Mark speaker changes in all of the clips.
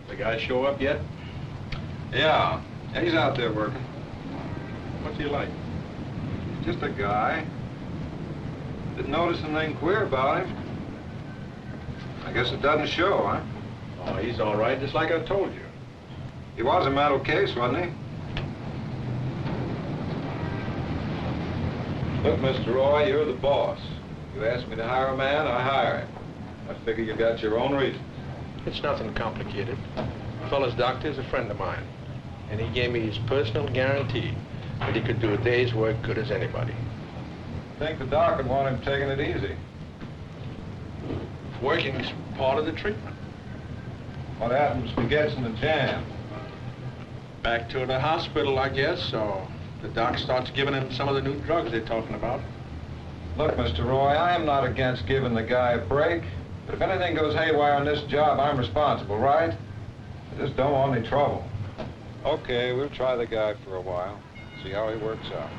Speaker 1: The guy show up yet?
Speaker 2: Yeah, he's out there working.
Speaker 1: What's he like?
Speaker 2: Just a guy. Didn't notice anything queer about him. I guess it doesn't show, huh?
Speaker 1: Oh, he's all right, just like I told you.
Speaker 2: He was a mental case, wasn't he? Look, Mr. Roy, you're the boss. You asked me to hire a man, I hire him. I figure you got your own reasons.
Speaker 1: It's nothing complicated. The fellow's doctor is a friend of mine, and he gave me his personal guarantee that he could do a day's work good as anybody.
Speaker 2: I think the doc would want him taking it easy.
Speaker 1: Working's part of the treatment.
Speaker 2: What happens if he gets in the jam?
Speaker 1: Back to the hospital, I guess, so the doc starts giving him some of the new drugs they're talking about.
Speaker 2: Look, Mr. Roy, I am not against giving the guy a break, but if anything goes haywire on this job, I'm responsible, right? I just don't want any trouble. Okay, we'll try the guy for a while, see how he works out.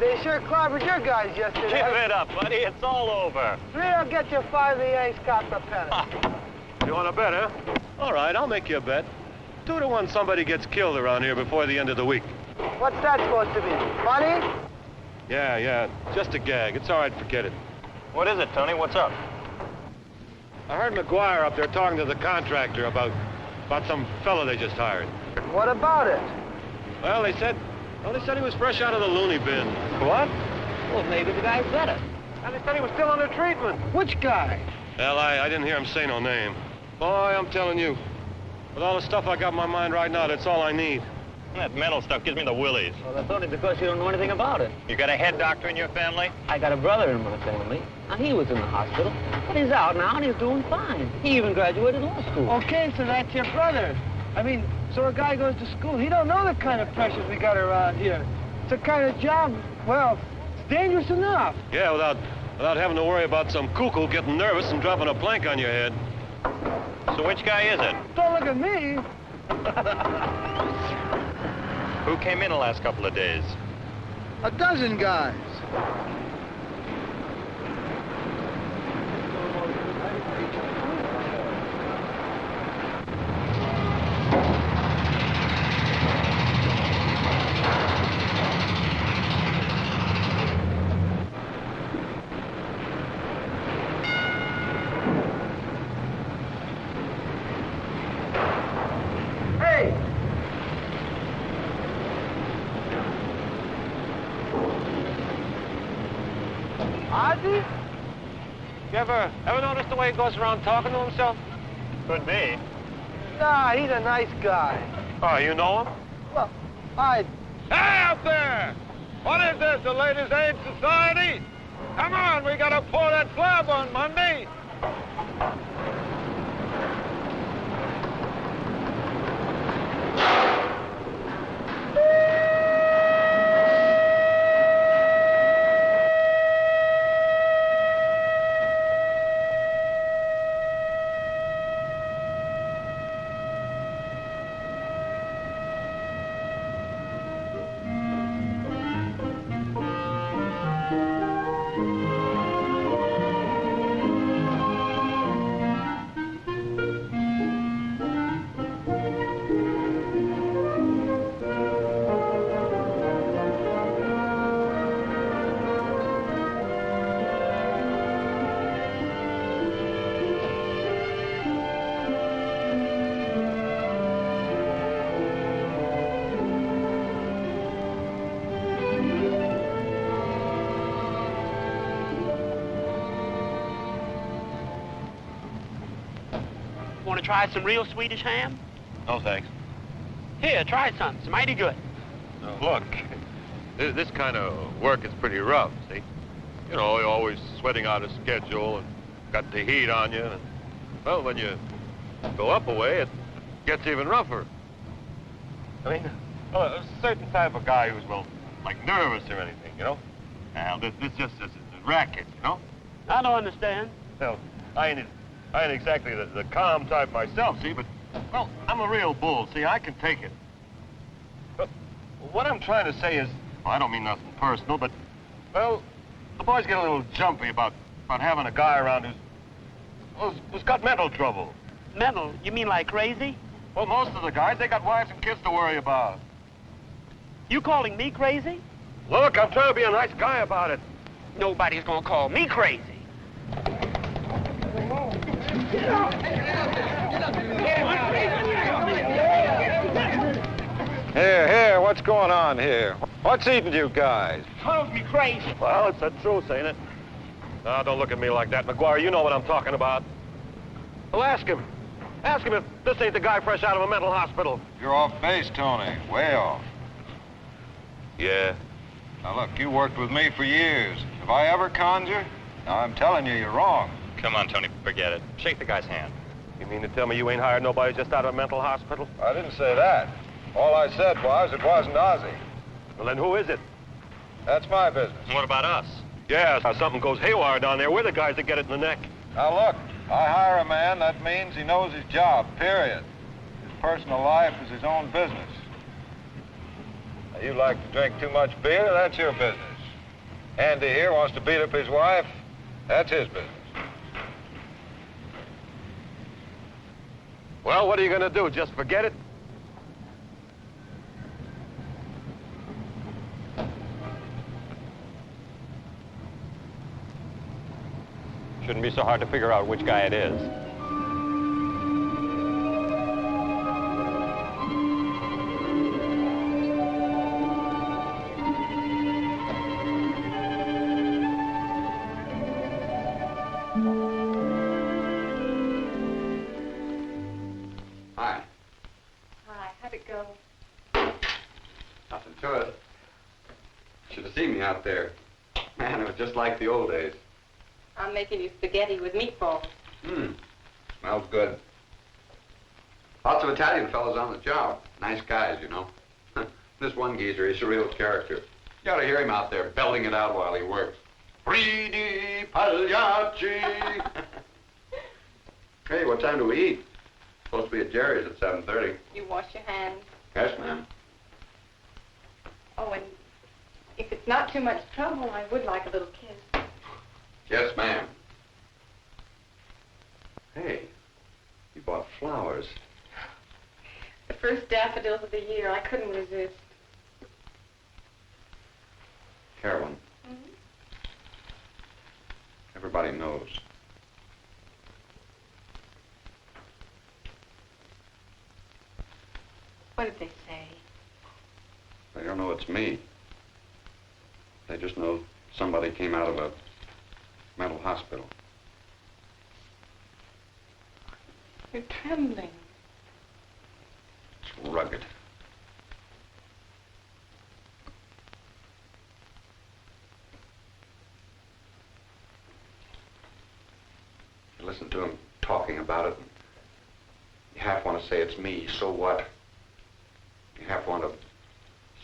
Speaker 3: They sure clobbered your guys yesterday.
Speaker 4: Give it up, buddy. It's all over.
Speaker 3: 3'll get you 5 the Yanks got the pennant.
Speaker 4: You want to bet, huh? All right, I'll make you a bet. 2 to 1 somebody gets killed around here before the end of the week.
Speaker 3: What's that supposed to be? Funny?
Speaker 4: Yeah. Just a gag. It's all right, forget it.
Speaker 5: What is it, Tony? What's up?
Speaker 4: I heard McGuire up there talking to the contractor about some fella they just hired.
Speaker 3: What about it?
Speaker 4: Well, they said he was fresh out of the loony bin.
Speaker 5: What?
Speaker 3: Well, maybe the guy's better.
Speaker 4: And they said he was still under treatment.
Speaker 3: Which guy?
Speaker 4: Well, I didn't hear him say no name. Boy, I'm telling you, with all the stuff I got in my mind right now, that's all I need.
Speaker 5: That mental stuff gives me the willies.
Speaker 3: Well, that's only because you don't know anything about it.
Speaker 5: You got a head doctor in your family?
Speaker 3: I got a brother in my family. Now, he was in the hospital, but he's out now and he's doing fine. He even graduated law school. Okay, so that's your brother. I mean, so a guy goes to school. He don't know the kind of pressures we got around here. It's a kind of job, well, it's dangerous enough.
Speaker 4: Yeah, without having to worry about some cuckoo getting nervous and dropping a plank on your head.
Speaker 5: So which guy is it?
Speaker 3: Don't look at me.
Speaker 5: Who came in the last couple of days?
Speaker 3: A dozen guys.
Speaker 4: Ozzy? You ever notice the way he goes around talking to himself?
Speaker 5: Could be.
Speaker 3: Nah, he's a nice guy.
Speaker 4: Oh, you know him?
Speaker 3: Well, I...
Speaker 2: Hey, out there! What is this, the Ladies' Aid Society? Come on, we gotta pour that slab on Monday.
Speaker 3: Want to try some real Swedish ham?
Speaker 4: No, thanks.
Speaker 3: Here, try some. It's mighty good.
Speaker 4: Look, this kind of work is pretty rough, see? You know, you're always sweating out a schedule and got the heat on you. And, well, when you go up a way, it gets even rougher. I mean, a certain type of guy who's, well, like nervous or anything, you know? Now, this just is a racket, you know?
Speaker 3: I don't understand.
Speaker 4: Well, I ain't exactly the calm type myself, see, but, well, I'm a real bull, see, I can take it. But what I'm trying to say is, well, I don't mean nothing personal, but, well, the boys get a little jumpy about having a guy around who's got mental trouble.
Speaker 3: Mental? You mean like crazy?
Speaker 4: Well, most of the guys, they got wives and kids to worry about.
Speaker 3: You calling me crazy?
Speaker 4: Look, I'm trying to be a nice guy about it.
Speaker 3: Nobody's gonna call me crazy.
Speaker 2: Here, what's going on here? What's eating you guys?
Speaker 3: Calls me crazy.
Speaker 4: Well, it's the truth, ain't it? Now, don't look at me like that, McGuire. You know what I'm talking about. Well, ask him. Ask him if this ain't the guy fresh out of a mental hospital.
Speaker 2: You're off base, Tony. Way off.
Speaker 4: Yeah.
Speaker 2: Now, look, you worked with me for years. Have I ever conned you? Now, I'm telling you, you're wrong.
Speaker 5: Come on, Tony, forget it. Shake the guy's hand.
Speaker 4: You mean to tell me you ain't hired nobody just out of a mental hospital?
Speaker 2: I didn't say that. All I said was it wasn't Ozzy.
Speaker 4: Well, then who is it?
Speaker 2: That's my business.
Speaker 5: What about us?
Speaker 4: Yeah, if something goes haywire down there, we're the guys that get it in the neck.
Speaker 2: Now, look, I hire a man, that means he knows his job, period. His personal life is his own business. Now, you like to drink too much beer, that's your business. Andy here wants to beat up his wife, that's his business.
Speaker 4: Well, what are you going to do? Just forget it?
Speaker 5: Shouldn't be so hard to figure out which guy it is.
Speaker 6: Hi.
Speaker 7: Hi, how'd it go?
Speaker 6: Nothing to it. Should have seen me out there. Man, it was just like the old days.
Speaker 7: I'm making you spaghetti with meatballs.
Speaker 6: Smells good. Lots of Italian fellas on the job. Nice guys, you know. This one geezer, he's a real character. You ought to hear him out there belting it out while he works. Ridi Pagliacci! Hey, what time do we eat? Supposed to be at Jerry's at 7:30.
Speaker 7: You wash your hands.
Speaker 6: Yes, ma'am.
Speaker 7: Oh, and if it's not too much trouble, I would like a little kiss.
Speaker 6: Yes, ma'am. Hey, you bought flowers.
Speaker 7: The first daffodils of the year. I couldn't resist.
Speaker 6: Carolyn, everybody knows.
Speaker 7: What did they say?
Speaker 6: They don't know it's me. They just know somebody came out of a mental hospital.
Speaker 7: You're trembling.
Speaker 6: It's rugged. You listen to him talking about it, and you half want to say it's me, so what? You half want to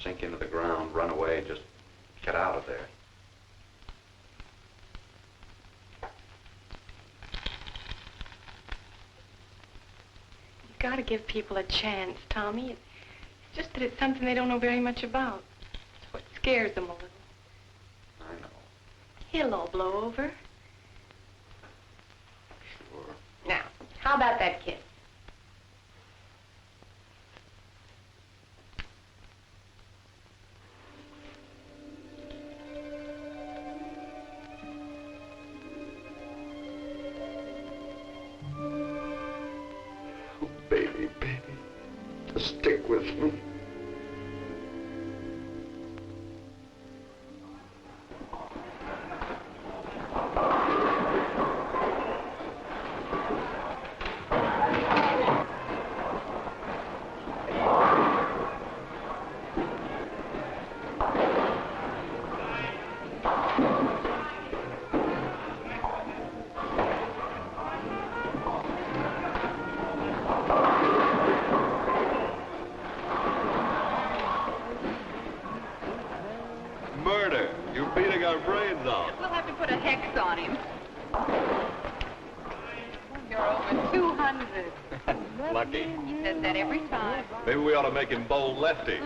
Speaker 6: sink into the ground, run away, just get out of there.
Speaker 7: You've got to give people a chance, Tommy. It's just that it's something they don't know very much about. It's what scares them a little.
Speaker 6: I know.
Speaker 7: He'll all blow over.
Speaker 6: Sure.
Speaker 7: Now, how about that kiss?
Speaker 6: Oh, baby, baby. Just stick with me.
Speaker 4: murder. You're beating our brains out.
Speaker 8: We'll have to put a hex on him. You're over 200.
Speaker 4: Lucky.
Speaker 8: He says that every time.
Speaker 4: Maybe we ought to make him bowl lefty.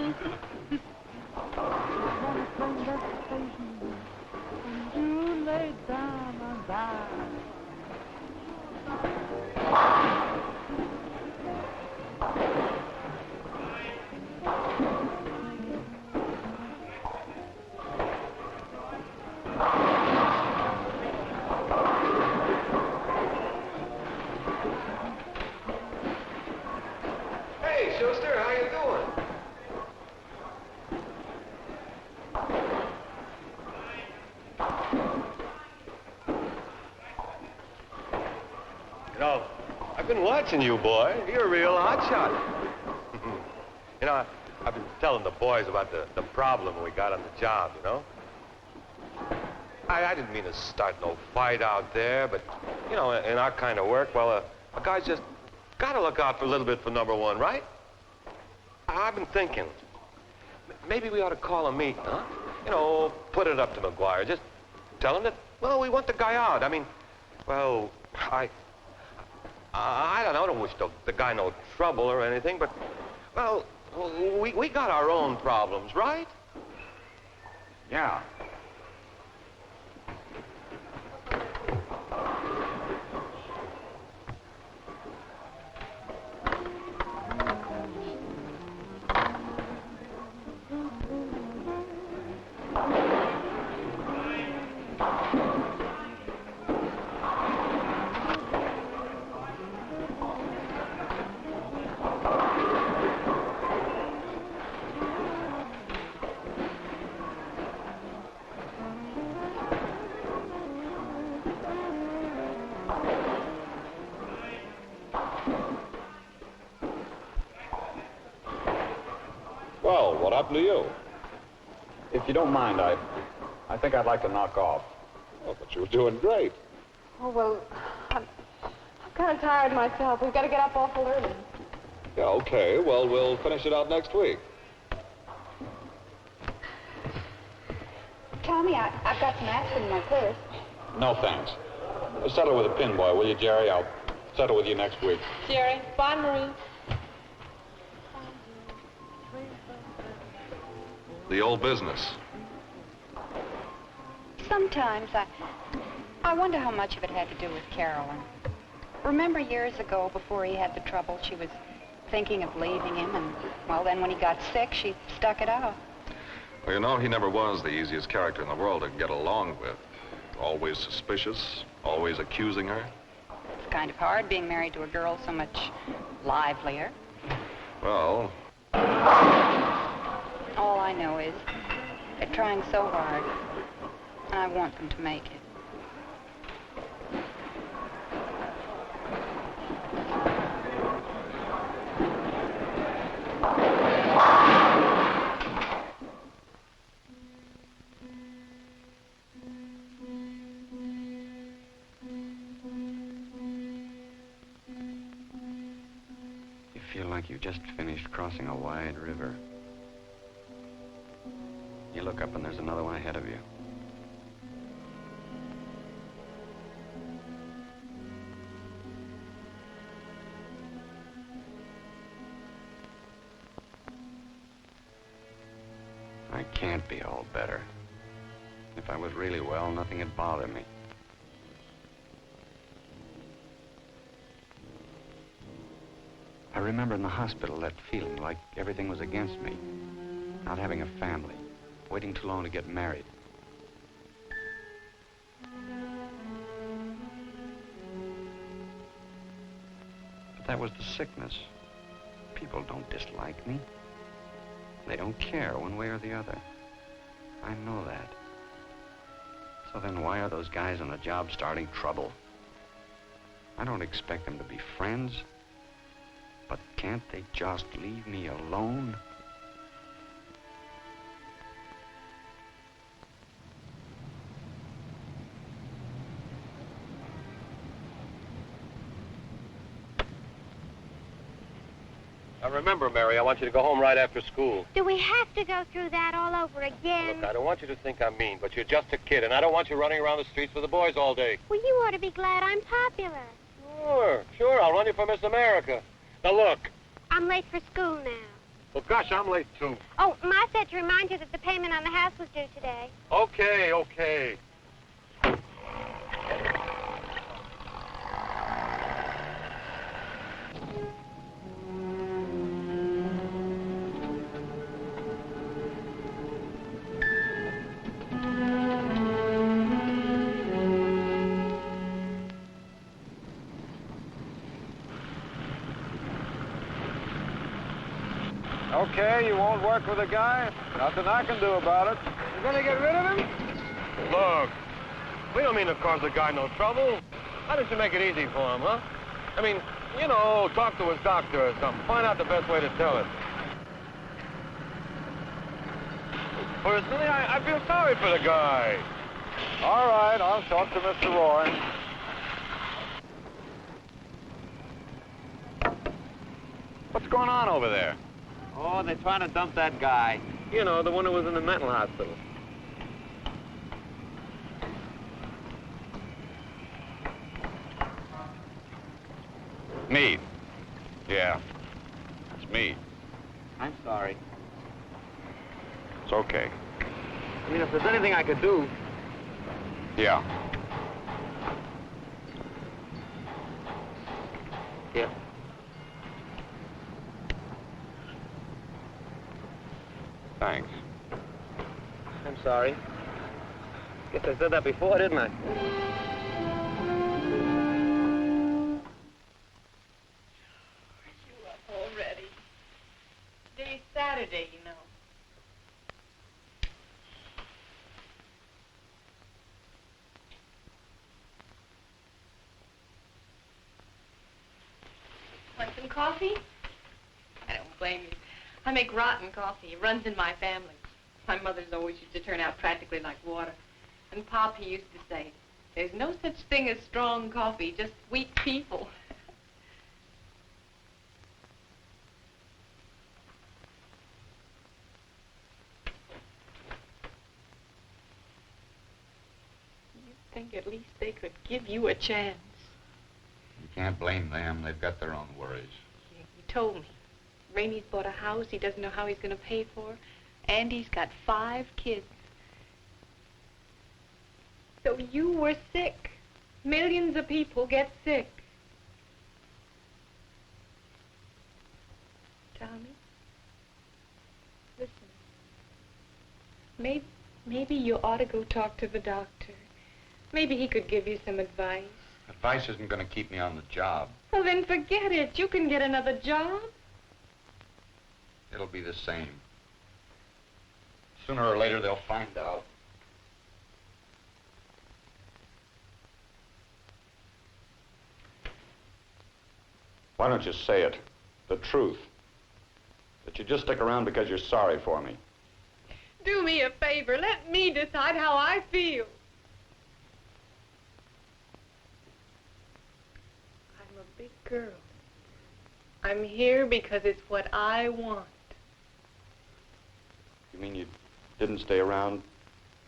Speaker 2: Hey, Schuster, how you doing?
Speaker 4: You know, I've been watching you, boy. You're a real hotshot. You know, I've been telling the boys about the problem we got on the job, you know? I didn't mean to start no fight out there, but, you know, in our kind of work, well, a guy's just got to look out for a little bit for number one, right? I've been thinking, maybe we ought to call a meeting, huh? You know, put it up to McGuire. Just tell him that, well, we want the guy out. I mean, well, I don't know. I don't wish the guy no trouble or anything, but, well, we got our own problems, right?
Speaker 6: Yeah.
Speaker 9: Well, what happened to you? If you don't mind, I think I'd like to knock off. Oh, but you were doing great.
Speaker 7: Oh, well, I'm kind of tired myself. We've got to get up awful early.
Speaker 9: Yeah, okay. Well, we'll finish it out next week.
Speaker 8: Tommy, I've got some aspirin in my purse.
Speaker 9: No, thanks. Settle with a pin boy, will you, Jerry? I'll settle with you next week.
Speaker 7: Jerry. Bye, Marie.
Speaker 9: The old business.
Speaker 8: Sometimes I wonder how much of it had to do with Carolyn. Remember years ago, before he had the trouble, she was thinking of leaving him, and, well, then when he got sick, she stuck it out.
Speaker 9: Well, you know, he never was the easiest character in the world to get along with. Always suspicious, always accusing her.
Speaker 8: It's kind of hard being married to a girl so much livelier.
Speaker 9: Well,
Speaker 8: All I know is they're trying so hard, and I want them to make it.
Speaker 10: You feel like you've just finished crossing a wide river. You look up and there's another one ahead of you. I can't be all better. If I was really well, nothing would bother me. I remember in the hospital that feeling like everything was against me. Not having a family, waiting too long to get married. But that was the sickness. People don't dislike me. They don't care one way or the other. I know that. So then why are those guys on the job starting trouble? I don't expect them to be friends. But can't they just leave me alone?
Speaker 4: Now remember, Mary, I want you to go home right after school.
Speaker 11: Do we have to go through that all over again?
Speaker 4: Look, I don't want you to think I'm mean, but you're just a kid, and I don't want you running around the streets with the boys all day.
Speaker 11: Well, you ought to be glad I'm popular.
Speaker 4: Sure, I'll run you for Miss America. Now look.
Speaker 11: I'm late for school now.
Speaker 4: Well, gosh, I'm late too.
Speaker 11: Oh, Ma said to remind you that the payment on the house was due today.
Speaker 4: Okay.
Speaker 2: Okay, you won't work with a guy? Nothing I can do about it.
Speaker 3: You're gonna get rid of him?
Speaker 4: Look, we don't mean to cause the guy no trouble. Why don't you make it easy for him, huh? I mean, talk to his doctor or something. Find out the best way to tell it. Personally, I feel sorry for the guy.
Speaker 2: All right, I'll talk to Mr. Roy.
Speaker 5: What's going on over there?
Speaker 3: Oh, they're trying to dump that guy.
Speaker 4: The one who was in the mental hospital.
Speaker 5: Meade. Yeah, it's Meade.
Speaker 3: I'm sorry.
Speaker 5: It's okay.
Speaker 3: I mean, if there's anything I could do...
Speaker 5: Yeah.
Speaker 3: Yeah.
Speaker 5: Thanks.
Speaker 3: I'm sorry. Guess I said that before, didn't I?
Speaker 7: Already. Today's Saturday, you know. Want some coffee? I don't blame you. I make rotten coffee. It runs in my family. My mother's always used to turn out practically like water. And Pop, he used to say, there's no such thing as strong coffee, just weak people. You'd think at least they could give you a chance.
Speaker 6: You can't blame them. They've got their own worries.
Speaker 7: He told me. Ramey's bought a house he doesn't know how he's going to pay for. Andy's got 5 kids. So you were sick. Millions of people get sick. Tommy, listen. Maybe you ought to go talk to the doctor. Maybe he could give you some advice.
Speaker 6: Advice isn't going to keep me on the job.
Speaker 7: Well, then forget it. You can get another job.
Speaker 6: It'll be the same. Sooner or later, they'll find out.
Speaker 9: Why don't you say it? The truth. That you just stick around because you're sorry for me.
Speaker 7: Do me a favor. Let me decide how I feel. I'm a big girl. I'm here because it's what I want.
Speaker 9: You mean you didn't stay around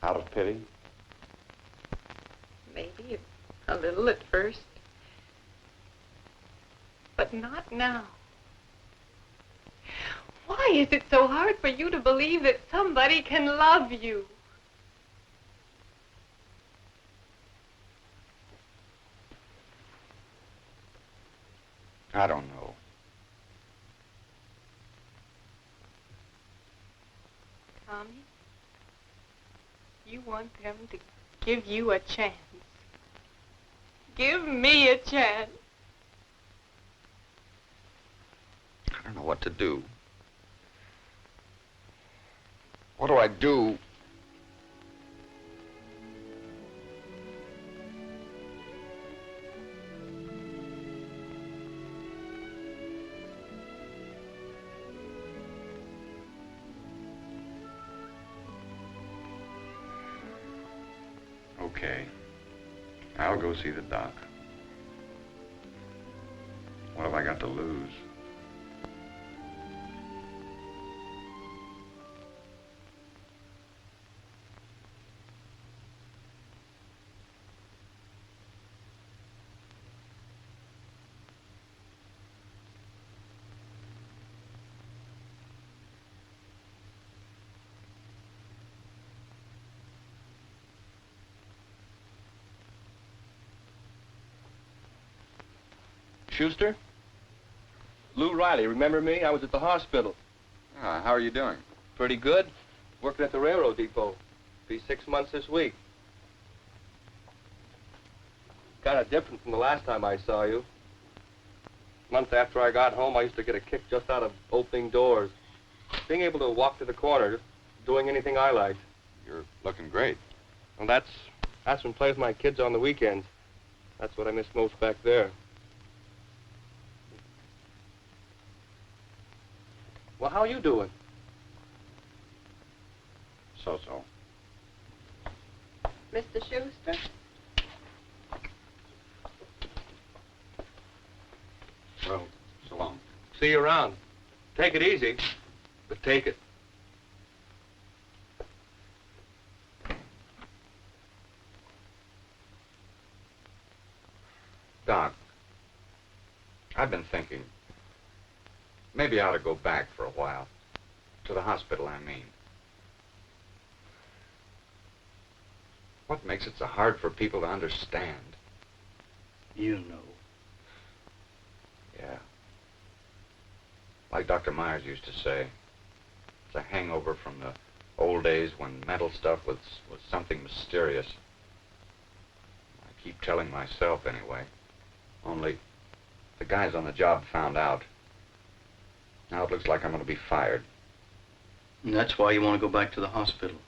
Speaker 9: out of pity?
Speaker 7: Maybe a little at first. But not now. Why is it so hard for you to believe that somebody can love you?
Speaker 9: I don't know.
Speaker 7: Tommy, you want them to give you a chance. Give me a chance.
Speaker 9: I don't know what to do. What do I do? Okay. I'll go see the doc. What have I got to lose?
Speaker 12: Schuster? Lou Riley, remember me? I was at the hospital.
Speaker 9: How are you doing?
Speaker 12: Pretty good. Working at the railroad depot. Be 6 months this week. Kind of different from the last time I saw you. A month after I got home, I used to get a kick just out of opening doors. Being able to walk to the corner, just doing anything I liked.
Speaker 9: You're looking great.
Speaker 12: Well, that's when I play with my kids on the weekends. That's what I miss most back there. Well, how are you doing?
Speaker 9: So-so.
Speaker 7: Mr. Schuster?
Speaker 9: Well, so long.
Speaker 12: See you around. Take it easy, but take it.
Speaker 9: Doc, I've been thinking, maybe I ought to go back for a while. To the hospital, I mean. What makes it so hard for people to understand?
Speaker 10: You know.
Speaker 9: Yeah. Like Dr. Myers used to say, it's a hangover from the old days when mental stuff was something mysterious. I keep telling myself anyway. Only the guys on the job found out. Now it looks like I'm going to be fired.
Speaker 10: And that's why you want to go back to the hospital.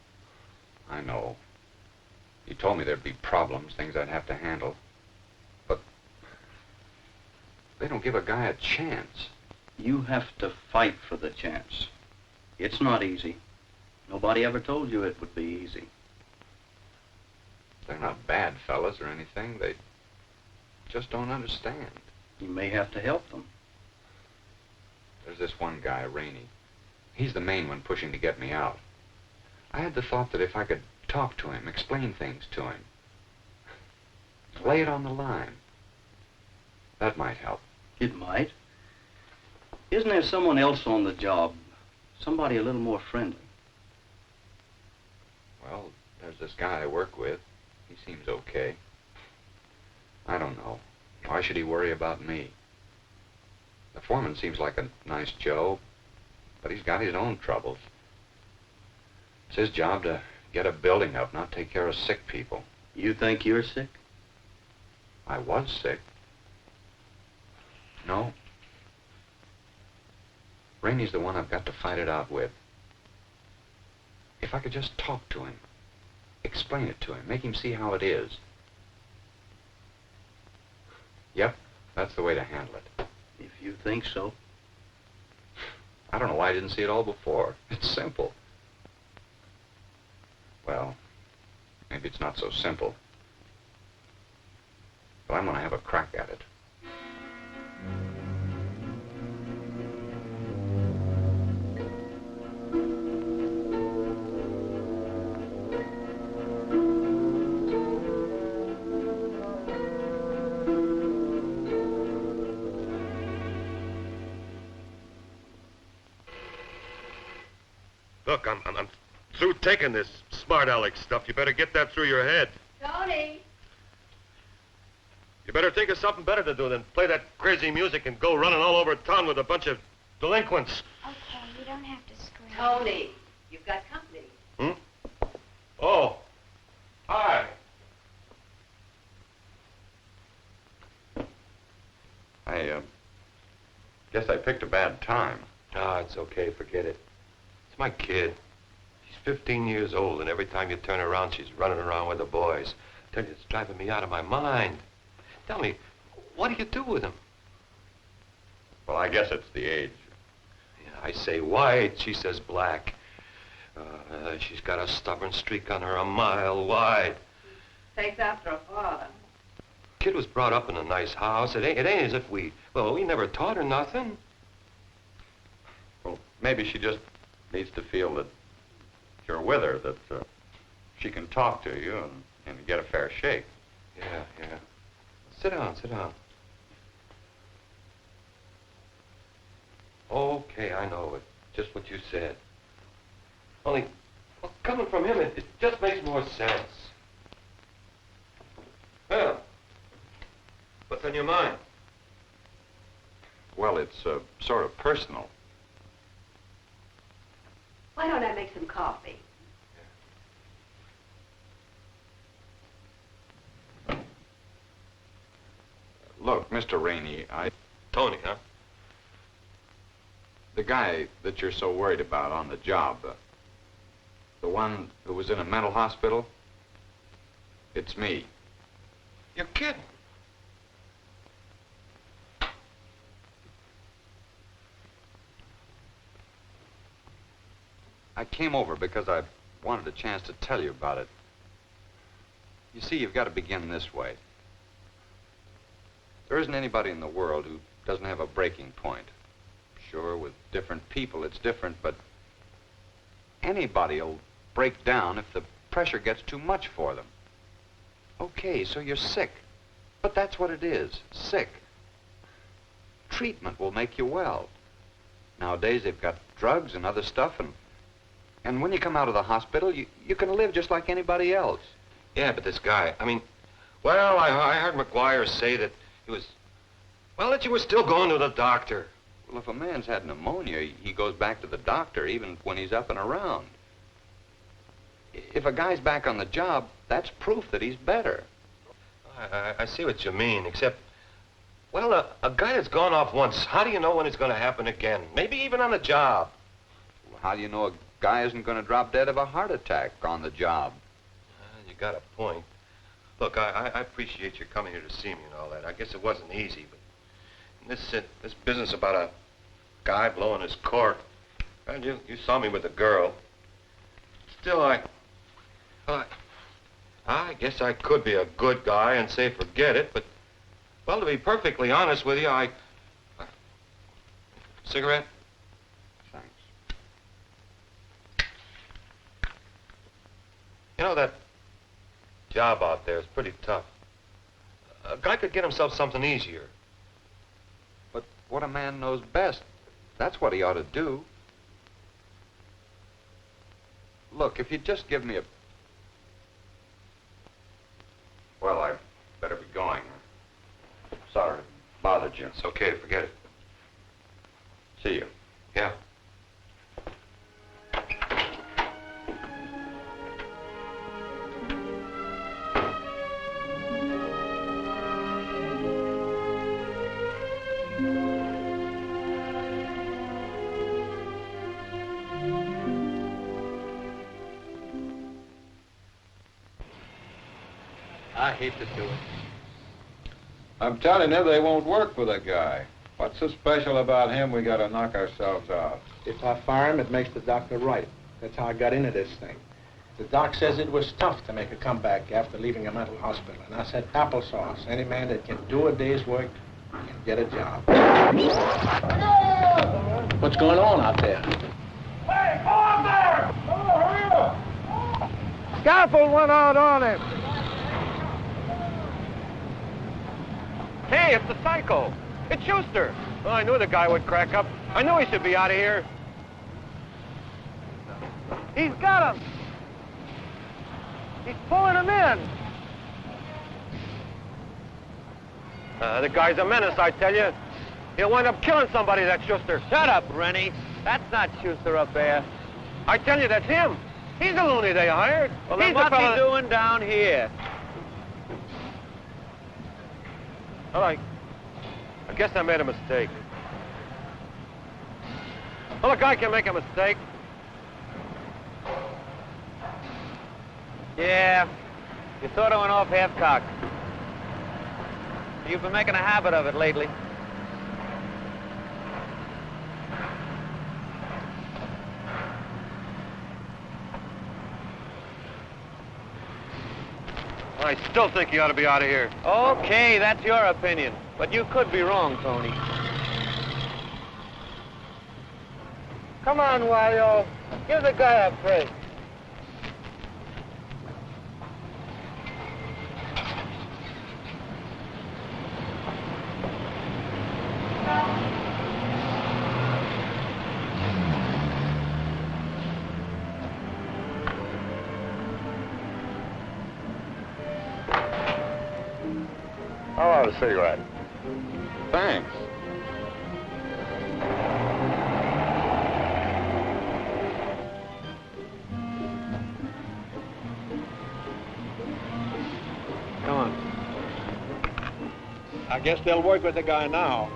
Speaker 9: I know. He told me there'd be problems, things I'd have to handle. But they don't give a guy a chance.
Speaker 10: You have to fight for the chance. It's not easy. Nobody ever told you it would be easy.
Speaker 9: They're not bad fellas or anything. They just don't understand.
Speaker 10: You may have to help them.
Speaker 9: There's this one guy, Rainey. He's the main one pushing to get me out. I had the thought that if I could talk to him, explain things to him, lay it on the line, that might help.
Speaker 10: It might. Isn't there someone else on the job? Somebody a little more friendly?
Speaker 9: Well, there's this guy I work with. He seems okay. I don't know. Why should he worry about me? The foreman seems like a nice Joe, but he's got his own troubles. It's his job to get a building up, not take care of sick people.
Speaker 10: You think you're sick?
Speaker 9: I was sick. No. Rainey's the one I've got to fight it out with. If I could just talk to him, explain it to him, make him see how it is. Yep, that's the way to handle it.
Speaker 10: If you think so.
Speaker 9: I don't know why I didn't see it all before. It's simple. Well, maybe it's not so simple. But I'm going to have a crack at it.
Speaker 4: Look, I'm through taking this smart aleck stuff. You better get that through your head.
Speaker 7: Tony!
Speaker 4: You better think of something better to do than play that crazy music and go running all over town with a bunch of delinquents.
Speaker 11: Okay, you don't have to scream.
Speaker 7: Tony, you've got company.
Speaker 4: Hmm? Oh. Hi.
Speaker 9: I guess I picked a bad time.
Speaker 4: Ah, it's okay. Forget it. It's my kid. She's 15 years old, and every time you turn around, she's running around with the boys. I tell you, it's driving me out of my mind. Tell me, what do you do with him?
Speaker 9: Well, I guess it's the age.
Speaker 4: Yeah, I say white, she says black. She's got a stubborn streak on her a mile wide.
Speaker 7: Takes after a father.
Speaker 4: Kid was brought up in a nice house. It ain't as if we never taught her nothing.
Speaker 9: Well, maybe she just needs to feel that you're with her, that she can talk to you and get a fair shake.
Speaker 4: Yeah. Sit down. Okay, I know it. Just what you said. Only, well, coming from him, it just makes more sense. Well, what's on your mind?
Speaker 9: Well, it's sort of personal.
Speaker 13: Why don't I make some coffee?
Speaker 9: Look, Mr. Rainey,
Speaker 4: Tony, huh?
Speaker 9: The guy that you're so worried about on the job, the one who was in a mental hospital, it's me.
Speaker 4: You're kidding.
Speaker 9: I came over because I wanted a chance to tell you about it. You see, you've got to begin this way. There isn't anybody in the world who doesn't have a breaking point. Sure, with different people it's different, but anybody'll break down if the pressure gets too much for them. Okay, so you're sick, but that's what it is, sick. Treatment will make you well. Nowadays they've got drugs and other stuff, and when you come out of the hospital, you can live just like anybody else.
Speaker 4: Yeah, but this guy, I heard McGuire say that that you were still going to the doctor.
Speaker 9: Well, if a man's had pneumonia, he goes back to the doctor even when he's up and around. If a guy's back on the job, that's proof that he's better.
Speaker 4: I see what you mean, except, a guy that's gone off once, how do you know when it's going to happen again? Maybe even on the job.
Speaker 9: Well, how do you know a guy isn't going to drop dead of a heart attack on the job?
Speaker 4: You got a point. Look, I appreciate you coming here to see me and all that. I guess it wasn't easy, but this business about a guy blowing his cork, well, you saw me with a girl. Still, I guess I could be a good guy and say forget it, but, to be perfectly honest with you, cigarette?
Speaker 9: Thanks.
Speaker 4: You know, that job out there is pretty tough. A guy could get himself something easier.
Speaker 9: But what a man knows best, that's what he ought to do. Look, if you'd just give me a... Well, I better be going. Sorry to bothered you.
Speaker 4: It's okay, forget it.
Speaker 9: See you.
Speaker 4: Yeah.
Speaker 1: I hate to do it.
Speaker 2: I'm telling you, they won't work for the guy. What's so special about him we gotta knock ourselves out?
Speaker 1: If I fire him, it makes the doctor right. That's how I got into this thing. The doc says it was tough to make a comeback after leaving a mental hospital. And I said, applesauce. Any man that can do a day's work can get a job. What's going on out there?
Speaker 14: Hey, go out there! Oh, hurry up!
Speaker 3: Scaffold went out on him.
Speaker 12: Hey, it's the psycho. It's Schuster. Well, I knew the guy would crack up. I knew he should be out of here.
Speaker 3: He's got him. He's pulling him in.
Speaker 12: The guy's a menace, I tell you. He'll wind up killing somebody, that Schuster.
Speaker 3: Shut up, Rennie. That's not Schuster up there.
Speaker 12: I tell you, that's him. He's the loony they hired.
Speaker 3: Well,
Speaker 12: He's
Speaker 3: then what's
Speaker 12: the fella
Speaker 3: he doing down here?
Speaker 12: Well, I guess I made a mistake. Well, a guy can make a mistake.
Speaker 3: Yeah, you sort of went off half-cocked. You've been making a habit of it lately.
Speaker 12: I still think you ought to be out of here.
Speaker 3: Okay, that's your opinion. But you could be wrong, Tony. Come on, Wario. Give the guy a break.
Speaker 4: How about a cigarette?
Speaker 9: Thanks.
Speaker 1: I guess they'll work with the guy now.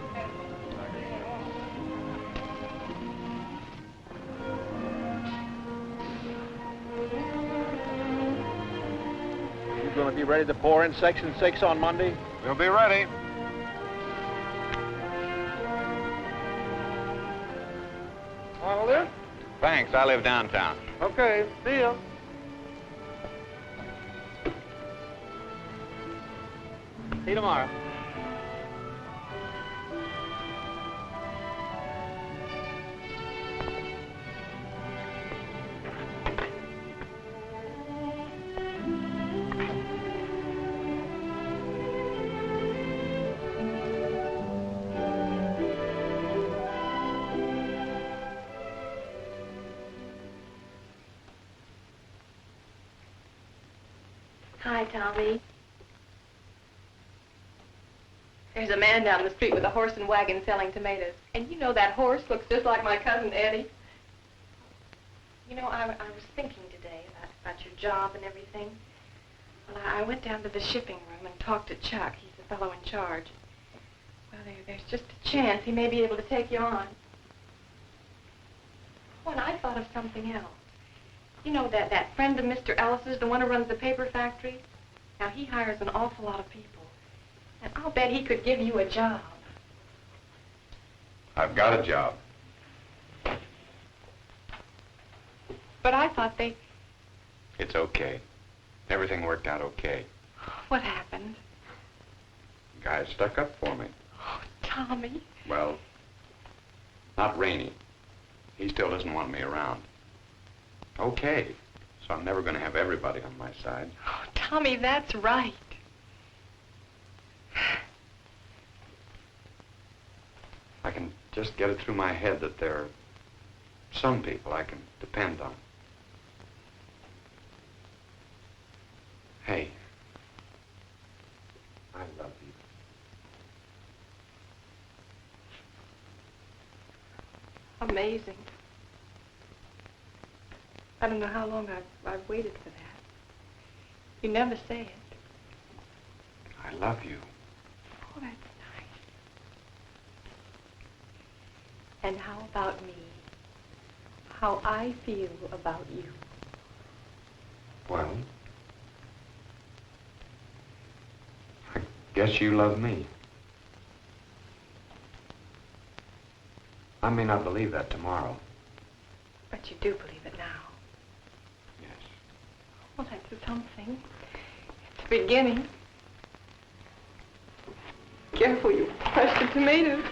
Speaker 1: You gonna be ready to pour in Section 6 on Monday?
Speaker 2: We'll be ready.
Speaker 1: Want to live?
Speaker 9: Thanks, I live downtown.
Speaker 1: Okay, see ya. See you tomorrow.
Speaker 7: Hi, Tommy. There's a man down the street with a horse and wagon selling tomatoes. And you know that horse looks just like my cousin Eddie. You know, I was thinking today about your job and everything. Well, I went down to the shipping room and talked to Chuck. He's the fellow in charge. Well, there's just a chance he may be able to take you on. Oh, and I thought of something else. You know that friend of Mr. Ellis's, the one who runs the paper factory? Now, he hires an awful lot of people. And I'll bet he could give you a job.
Speaker 9: I've got a job.
Speaker 7: But I thought they...
Speaker 9: It's okay. Everything worked out okay.
Speaker 7: What happened?
Speaker 9: The guy stuck up for me.
Speaker 7: Oh, Tommy.
Speaker 9: Well, not Rainey. He still doesn't want me around. Okay. So I'm never going to have everybody on my side.
Speaker 7: Oh, Tommy, that's right.
Speaker 9: I can just get it through my head that there are some people I can depend on. Hey, I love you.
Speaker 7: Amazing. I don't know how long I've waited for that. You never say it.
Speaker 9: I love you.
Speaker 7: Oh, that's nice. And how about me? How I feel about you.
Speaker 9: Well, I guess you love me. I may not believe that tomorrow.
Speaker 7: But you do believe it now.
Speaker 9: Yes.
Speaker 7: Well, that's something. It's a beginning. Careful, you crushed the tomatoes.